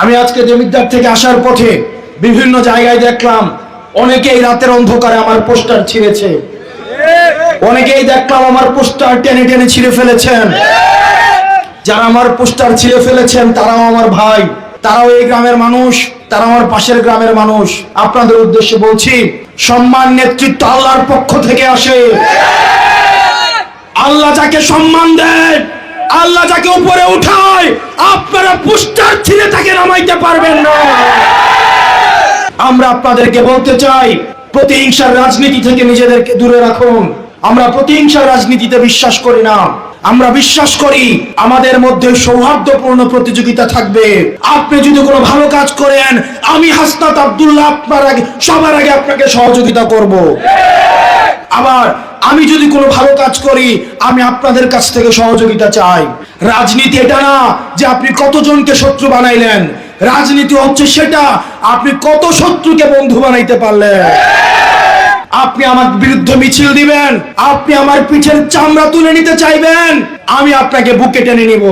আমি আজকে জমিদার থেকে আসার পথে বিভিন্ন জায়গায় দেখলাম অনেকেই রাতের অন্ধকারে আমার পোস্টার ছিঁড়েছে, অনেকেই দেখলাম আমার পোস্টার টেনে টেনে ছিঁড়ে ফেলেছেন। যারা আমার পোস্টার ছিঁড়ে ফেলেছেন তারাও আমার ভাই, তারাও এই গ্রামের মানুষ, তারা আমার পাশের গ্রামের মানুষ। আপনাদের উদ্দেশ্যে বলছি, সম্মান নেতৃত্ব আল্লাহর পক্ষ থেকে আসে। আল্লাহ যাকে সম্মান দেন, আল্লাহ যাকে উপরে উঠায়, আপনারা পোস্টার ছিঁড়ে তাকে নামাইতে পারবেন না। আমরা আপনাদেরকে বলতে চাই, প্রতিহিংসার রাজনীতি থেকে নিজেদেরকে দূরে রাখুন। আমরা প্রতিহিংসার রাজনীতিতে বিশ্বাস করি না। আমরা বিশ্বাস করি আমাদের মধ্যে সৌহার্দ্যপূর্ণ প্রতিযোগিতা থাকবে। আপনি যদি কোনো ভালো কাজ করেন, আমি হাসনাত আব্দুল্লাহ সবার আগে আপনাকে সহযোগিতা করব। আবার আমি যদি কোনো ভালো কাজ করি, আমি আপনাদের কাছ থেকে সহযোগিতা চাই। রাজনীতি এটা না যে আপনি কতজনকে শত্রু বানাইলেন, রাজনীতি হচ্ছে সেটা আপনি কত শত্রুকে বন্ধু বানাইতে পারলেন। আপনি আমার বিরুদ্ধে মিছিল দিবেন, আপনি আমার পিঠের চামড়া তুলে নিতে চাইবেন, আমি আপনাকে বুকে টেনে নিব।